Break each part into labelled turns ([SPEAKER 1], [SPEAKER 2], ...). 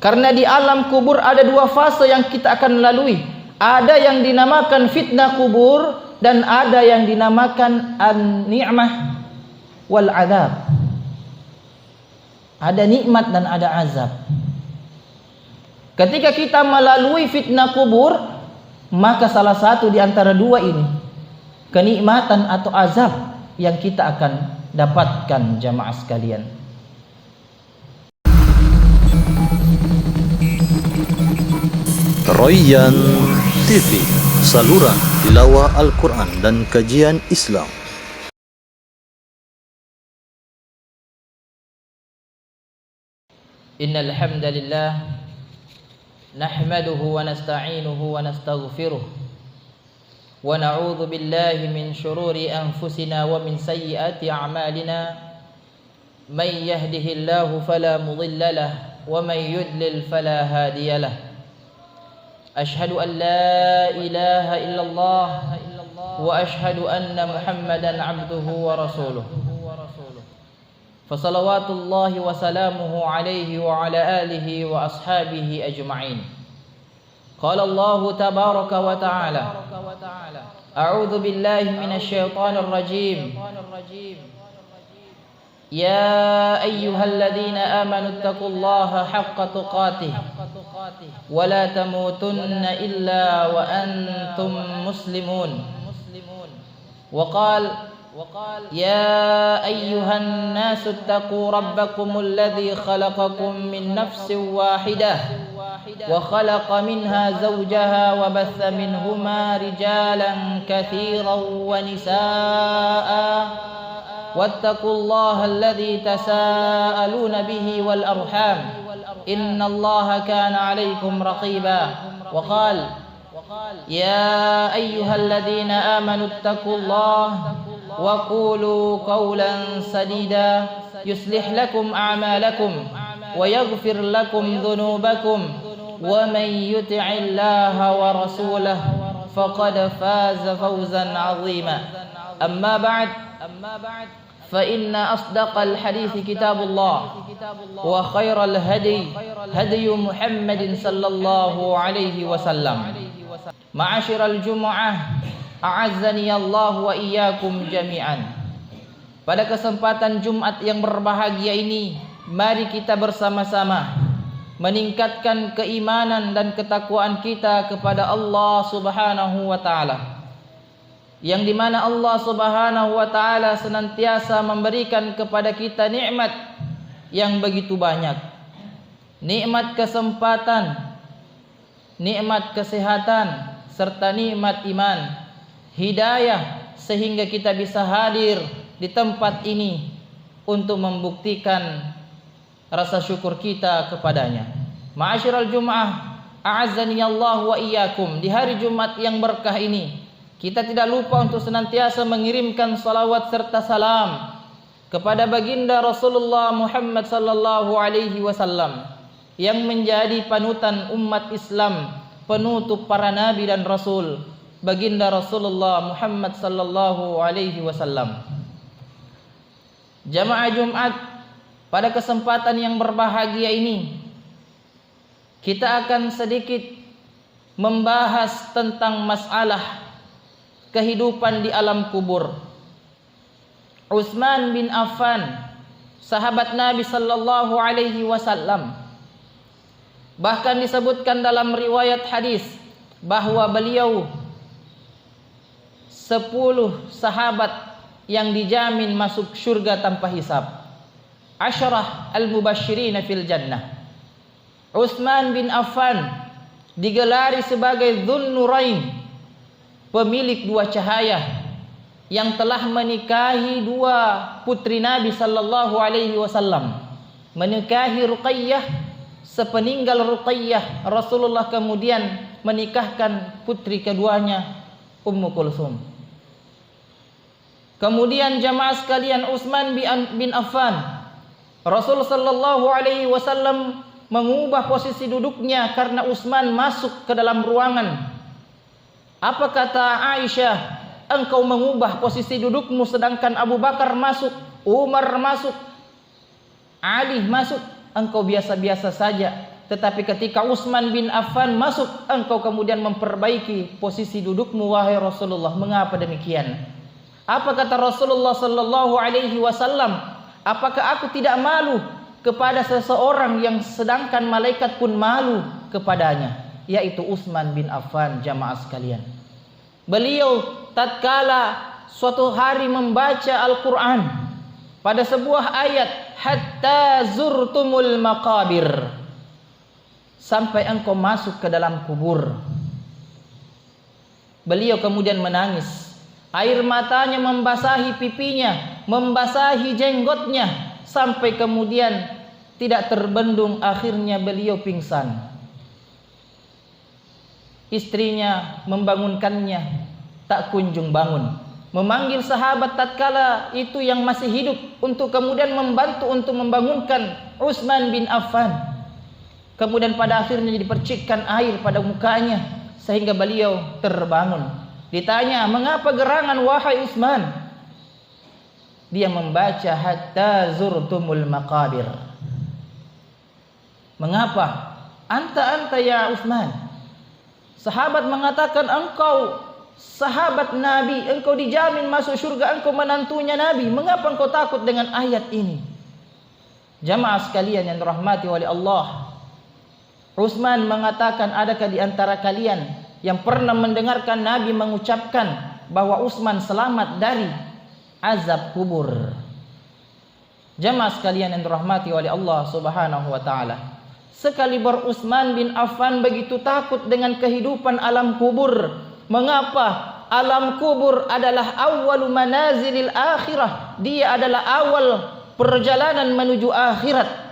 [SPEAKER 1] Karena di alam kubur ada dua fase yang kita akan lalui. Ada yang dinamakan fitnah kubur dan ada yang dinamakan an-ni'mah wal azab. Ada nikmat dan ada azab. Ketika kita melalui fitnah kubur, maka salah satu di antara dua ini, kenikmatan atau azab yang kita akan dapatkan jamaah sekalian.
[SPEAKER 2] Royan TV, saluran tilawah Al-Quran dan kajian Islam.
[SPEAKER 1] Innal hamdalillah nahmaduhu wa nasta'inuhu wa nastaghfiruh wa na'udzu billahi min shururi anfusina wa min sayyiati a'malina may yahdihillahu fala mudilla lahu wa may yudlil fala hadiya lahu. Ashhadu an la ilaha illallah wa ashhadu anna Muhammadan abduhu wa rasuluh. Fasalawatullahi wa salamuhu alaihi wa ala alihi wa ashabihi ajma'in. Qala Allah tabaraka wa ta'ala, a'udzu billahi minasy syaithanir rajim. Ya ayyuhalladzina amanu taqullaha haqqa tuqatih wa la tamutunna illa wa antum muslimun. Wa qala يا أيها الناس اتقوا ربكم الذي خلقكم من نفس واحدة وخلق منها زوجها وبث منهما رجالا كثيرا ونساء واتقوا الله الذي تساءلون به والأرحام إن الله كان عليكم رقيبا. وقال يا أيها الذين آمنوا اتقوا الله وقولوا قولا سديدا يصلح لكم أعمالكم ويغفر لكم ذنوبكم ومن يطع الله ورسوله فقد فاز فوزا عظيما. أما بعد فإن أصدق الحديث كتاب الله وخير الهدي هدي محمد صلى الله عليه وسلم. معاشر الجمعة a'azzani Allah wa iyyakum jami'an. Pada kesempatan Jumat yang berbahagia ini, mari kita bersama-sama meningkatkan keimanan dan ketakwaan kita kepada Allah Subhanahu wa taala. Yang dimana Allah Subhanahu wa taala senantiasa memberikan kepada kita nikmat yang begitu banyak. Nikmat kesempatan, nikmat kesehatan, serta nikmat iman, hidayah, sehingga kita bisa hadir di tempat ini untuk membuktikan rasa syukur kita kepadanya. Ma'asyiral Jum'ah, a'azzani Allah wa iyyakum. Di hari Jumat yang berkah ini, kita tidak lupa untuk senantiasa mengirimkan salawat serta salam kepada baginda Rasulullah Muhammad sallallahu alaihi wasallam yang menjadi panutan umat Islam, penutup para nabi dan rasul, baginda Rasulullah Muhammad sallallahu alaihi wasallam. Jamaah Jumat, pada kesempatan yang berbahagia ini kita akan sedikit membahas tentang masalah kehidupan di alam kubur. Utsman bin Affan, sahabat Nabi sallallahu alaihi wasallam, bahkan disebutkan dalam riwayat hadis bahwa beliau 10 sahabat yang dijamin masuk surga tanpa hisab. Asyarah al-mubasyirina fil jannah. Utsman bin Affan digelari sebagai Dzunnurain, pemilik dua cahaya, yang telah menikahi 2 putri Nabi sallallahu alaihi wasallam. Menikahi Ruqayyah, sepeninggal Ruqayyah Rasulullah kemudian menikahkan putri keduanya, Ummu Kulsum. Kemudian jamaah sekalian, Utsman bin Affan, Rasul sallallahu alaihi wasallam mengubah posisi duduknya karena Utsman masuk ke dalam ruangan. Apa kata Aisyah? Engkau mengubah posisi dudukmu sedangkan Abu Bakar masuk, Umar masuk, Ali masuk, engkau biasa-biasa saja. Tetapi ketika Utsman bin Affan masuk, engkau kemudian memperbaiki posisi dudukmu wahai Rasulullah. Mengapa demikian? Apa kata Rasulullah sallallahu alaihi wasallam? Apakah aku tidak malu kepada seseorang yang sedangkan malaikat pun malu kepadanya, yaitu Utsman bin Affan, jamaah sekalian. Beliau tatkala suatu hari membaca Al-Quran pada sebuah ayat, hatta zurtumul maqabir, sampai engkau masuk ke dalam kubur. Beliau kemudian menangis. Air matanya membasahi pipinya, membasahi jenggotnya, sampai kemudian tidak terbendung, akhirnya beliau pingsan. Istrinya membangunkannya, tak kunjung bangun. Memanggil sahabat tatkala itu yang masih hidup untuk kemudian membantu untuk membangunkan Utsman bin Affan. Kemudian pada akhirnya dipercikkan air pada mukanya sehingga beliau terbangun. Ditanya, mengapa gerangan wahai Utsman? Dia membaca hatta zurtumul maqabir. Mengapa? Anta ya Utsman. Sahabat mengatakan, engkau sahabat Nabi, engkau dijamin masuk surga, engkau menantunya Nabi. Mengapa engkau takut dengan ayat ini? Jamaah sekalian yang dirahmati oleh Allah, Utsman mengatakan, adakah di antara kalian yang pernah mendengarkan Nabi mengucapkan bahwa Utsman selamat dari azab kubur? Jamaah sekalian yang dirahmati oleh Allah Subhanahu wa taala, sekaliber Utsman bin Affan begitu takut dengan kehidupan alam kubur. Mengapa? Alam kubur adalah awwalu manazilil akhirah. Dia adalah awal perjalanan menuju akhirat.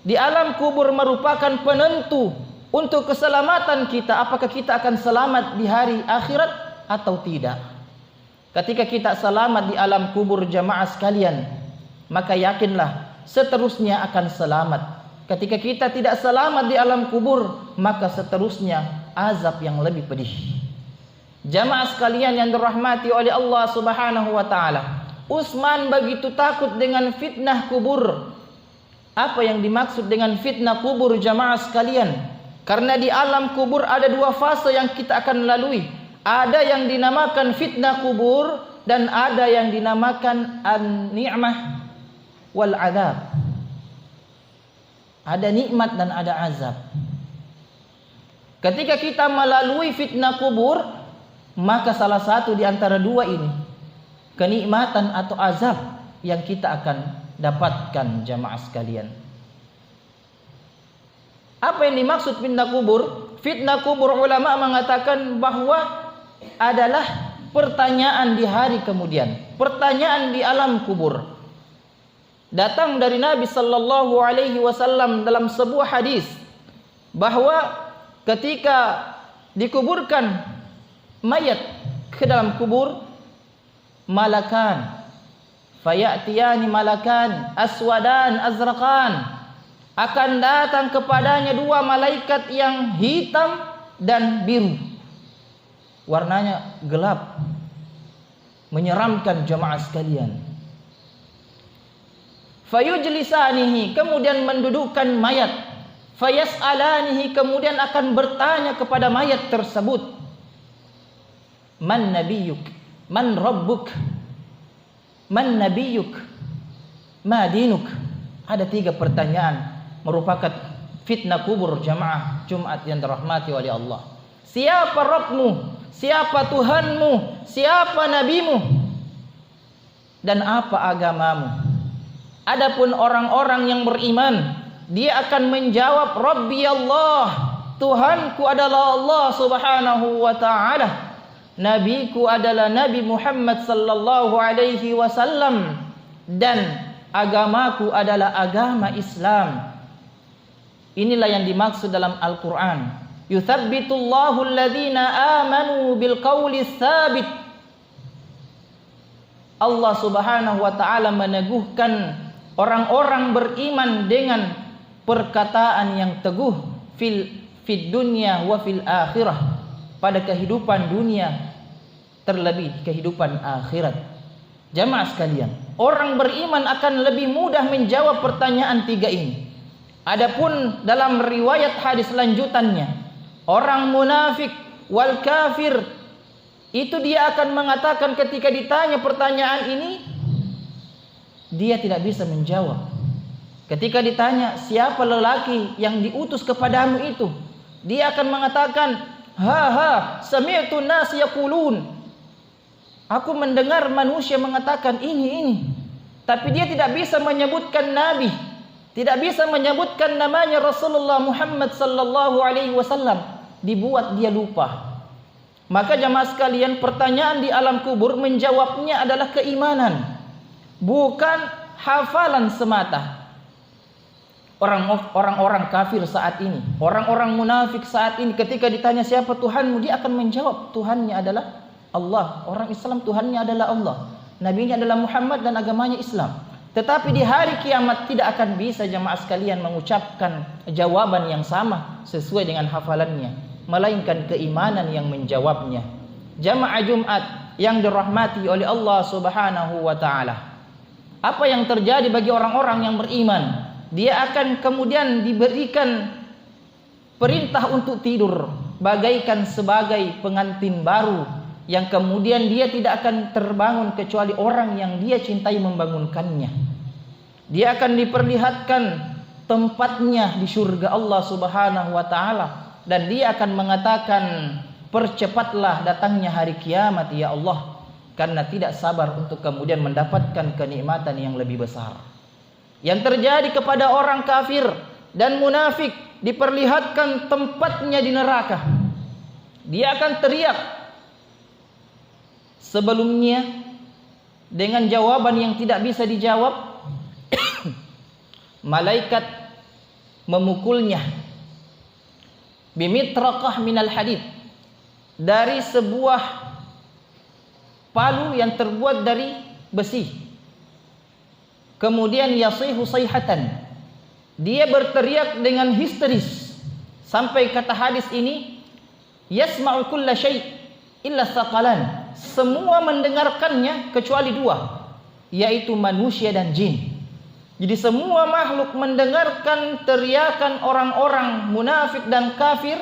[SPEAKER 1] Di alam kubur merupakan penentu untuk keselamatan kita. Apakah kita akan selamat di hari akhirat atau tidak? Ketika kita selamat di alam kubur, jamaah sekalian, maka yakinlah seterusnya akan selamat. Ketika kita tidak selamat di alam kubur, maka seterusnya azab yang lebih pedih. Jamaah sekalian yang dirahmati oleh Allah Subhanahu wa taala, Utsman begitu takut dengan fitnah kubur. Apa yang dimaksud dengan fitnah kubur, jamaah sekalian? Karena di alam kubur ada dua fase yang kita akan lalui. Ada yang dinamakan fitnah kubur dan ada yang dinamakan an-ni'mah wal azab. Ada nikmat dan ada azab. Ketika kita melalui fitnah kubur, maka salah satu di antara dua ini, kenikmatan atau azab yang kita akan dapatkan, jamaah sekalian. Apa yang dimaksud fitnah kubur? Fitnah kubur ulama mengatakan bahwa adalah pertanyaan di hari kemudian, pertanyaan di alam kubur. Datang dari Nabi sallallahu alaihi wasallam dalam sebuah hadis bahwa ketika dikuburkan mayat ke dalam kubur, malakan, fayatiyani malakan aswadan azraqan, akan datang kepadanya dua malaikat yang hitam dan biru, warnanya gelap, menyeramkan, jamaah sekalian. Fayujlisanihi, kemudian mendudukkan mayat. Fayas'alanihi, kemudian akan bertanya kepada mayat tersebut, man nabiyuk, man rabbuk, man nabiyuk, ma dinuk. Ada 3 pertanyaan, merupakan fitnah kubur, jamaah Jumat yang dirahmati oleh Allah. Siapa Rabbmu? Siapa Tuhanmu? Siapa nabimu? Dan apa agamamu? Adapun orang-orang yang beriman, dia akan menjawab, Rabbi Allah, Tuhanku adalah Allah Subhanahu wa ta'ala, nabiku adalah Nabi Muhammad sallallahu alaihi wasallam, dan agamaku adalah agama Islam. Inilah yang dimaksud dalam Al-Quran. Yuthabbitullahu alladhina amanu bil qawli tsabit. Allah Subhanahu wa ta'ala meneguhkan orang-orang beriman dengan perkataan yang teguh fid dunya wa fil akhirah, pada kehidupan dunia terlebih kehidupan akhirat. Jamaah sekalian, orang beriman akan lebih mudah menjawab pertanyaan 3 ini. Adapun dalam riwayat hadis lanjutannya, orang munafik wal kafir itu dia akan mengatakan ketika ditanya pertanyaan ini, dia tidak bisa menjawab. Ketika ditanya siapa lelaki yang diutus kepadamu itu, dia akan mengatakan, sami'tu nas yaqulun. Aku mendengar manusia mengatakan ini. Tapi dia tidak bisa menyebutkan nabi, tidak bisa menyebutkan namanya Rasulullah Muhammad sallallahu alaihi wasallam, dibuat dia lupa. Maka jamaah sekalian, pertanyaan di alam kubur menjawabnya adalah keimanan, bukan hafalan semata. Orang-orang kafir saat ini, orang-orang munafik saat ini, ketika ditanya siapa Tuhanmu, dia akan menjawab Tuhannya adalah Allah. Orang Islam Tuhannya adalah Allah, nabinya adalah Muhammad dan agamanya Islam. Tetapi di hari kiamat tidak akan bisa jamaah sekalian mengucapkan jawaban yang sama sesuai dengan hafalannya, melainkan keimanan yang menjawabnya. Jamaah Jumat yang dirahmati oleh Allah Subhanahu wa taala, apa yang terjadi bagi orang-orang yang beriman? Dia akan kemudian diberikan perintah untuk tidur, bagaikan sebagai pengantin baru yang kemudian dia tidak akan terbangun kecuali orang yang dia cintai membangunkannya. Dia akan diperlihatkan tempatnya di surga Allah Subhanahu wa taala, dan dia akan mengatakan, percepatlah datangnya hari kiamat ya Allah, karena tidak sabar untuk kemudian mendapatkan kenikmatan yang lebih besar. Yang terjadi kepada orang kafir dan munafik, diperlihatkan tempatnya di neraka. Dia akan teriak sebelumnya dengan jawaban yang tidak bisa dijawab. Malaikat memukulnya bimitraqah minal hadid, dari sebuah palu yang terbuat dari besi. Kemudian yasihu sayhatan, dia berteriak dengan histeris, sampai kata hadis ini, yasma'u kulla syai' illa saqalan, semua mendengarkannya kecuali dua, yaitu manusia dan jin. Jadi semua makhluk mendengarkan teriakan orang-orang munafik dan kafir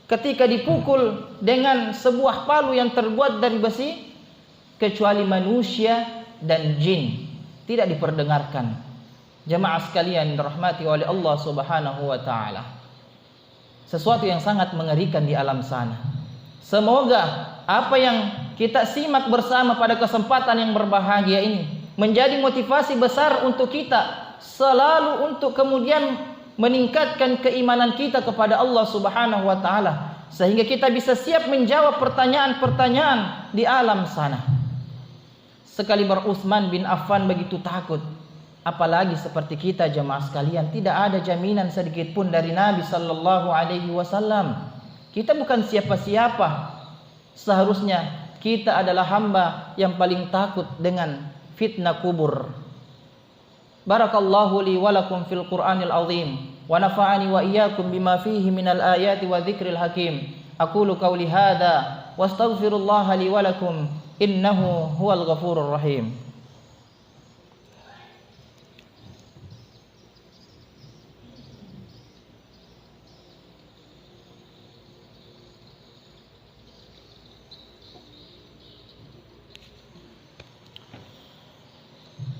[SPEAKER 1] ketika dipukul dengan sebuah palu yang terbuat dari besi, kecuali manusia dan jin tidak diperdengarkan. Jamaah sekalian dirahmati oleh Allah Subhanahu wa taala, sesuatu yang sangat mengerikan di alam sana. Semoga apa yang kita simak bersama pada kesempatan yang berbahagia ini menjadi motivasi besar untuk kita selalu untuk kemudian meningkatkan keimanan kita kepada Allah Subhanahu wa taala, sehingga kita bisa siap menjawab pertanyaan-pertanyaan di alam sana. Sekali Utsman bin Affan begitu takut, apalagi seperti kita jamaah sekalian, tidak ada jaminan sedikit pun dari Nabi sallallahu alaihi wasallam. Kita bukan siapa-siapa. Seharusnya kita adalah hamba yang paling takut dengan fitnah kubur. Barakallahu li wa lakum fil Qur'anil azim, wa nafa'ani wa iyyakum bima fihi minal ayati wa dzikril hakim. Aqulu qawli hadza wa astaghfirullaha li wa lakum, innahu huwal ghafurur rahim.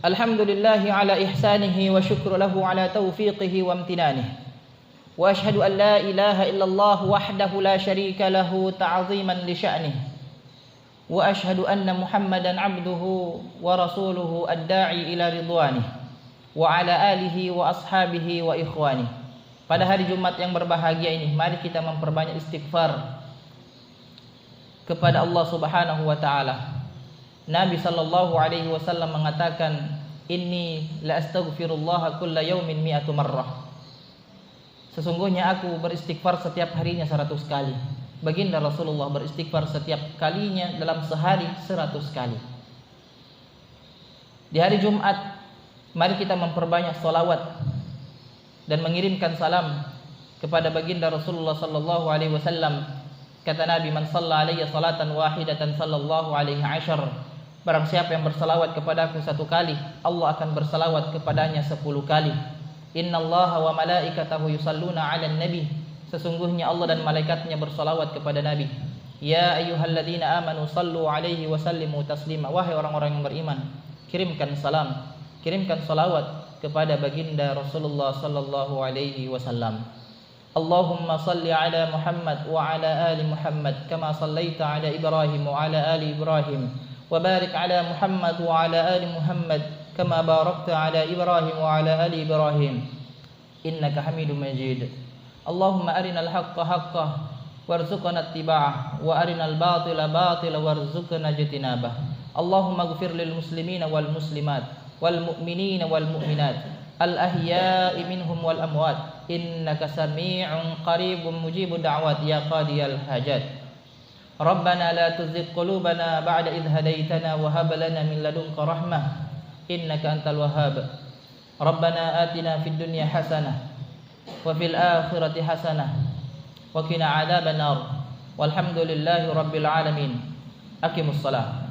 [SPEAKER 1] Alhamdulillahi ala ihsanihi wa syukru lahu ala taufiqihi wa amtinanihi. Wa ashhadu an la ilaha illallah wahdahu la syarika lahu ta'ziman li sya'nihi. Wa ashhadu anna Muhammadan abduhu wa rasuluhu ad-da'i ila ridwanihi wa ala alihi wa ashabihi wa ikhwanihi. Pada hari Jumat yang berbahagia ini, mari kita memperbanyak istighfar kepada Allah Subhanahu wa taala. Nabi sallallahu alaihi wasallam mengatakan, inni la astaghfirullah kulla yaumin mi'atu marrah. Sesungguhnya aku beristighfar setiap harinya 100 kali. Baginda Rasulullah beristighfar setiap kalinya dalam sehari 100 kali. Di hari Jumat, mari kita memperbanyak salawat dan mengirimkan salam kepada baginda Rasulullah sallallahu alaihi wasallam. Kata Nabi, man shalla alayya salatan wahidatan sallallahu alaihi ashar. Barang siapa yang bersalawat kepadaku 1 kali, Allah akan bersalawat kepadanya 10 kali. Innallaha wa malaikatahu yusalluna 'alan nabi. Sesungguhnya Allah dan malaikatnya bersalawat kepada Nabi. Ya ayyuhalladzina amanu sallu 'alaihi wa sallimu taslima. Wahai orang-orang yang beriman, kirimkan salam, kirimkan salawat kepada baginda Rasulullah sallallahu alaihi wasallam. Allahumma salli ala Muhammad wa ala ali Muhammad kama sallaita ala Ibrahim wa ala ali Ibrahim wa barik ala Muhammad wa ala ali Muhammad kama barakta ala Ibrahim wa ala ali Ibrahim innaka Hamidum Majid. Allahumma arinal haqqa haqqah warzuqna ittiba'ah wa arinal batila batila warzuqna ijtinabah. Allahumma ighfir lil muslimina wal muslimat wal mu'minina wal mu'minat al ahya'i minhum wal amwat innaka sami'un qaribun mujibud da'wat ya qadiyal hajat. Rabbana la tuzigh qulubana ba'da idh hadaytana wa hab lana min ladunka rahmah innaka antal wahhab. Rabbana atina fid dunya hasanah wa fil akhirati hasanah wa qina adzaban nar. Walhamdulillahi rabbil alamin. Aqimus shalah.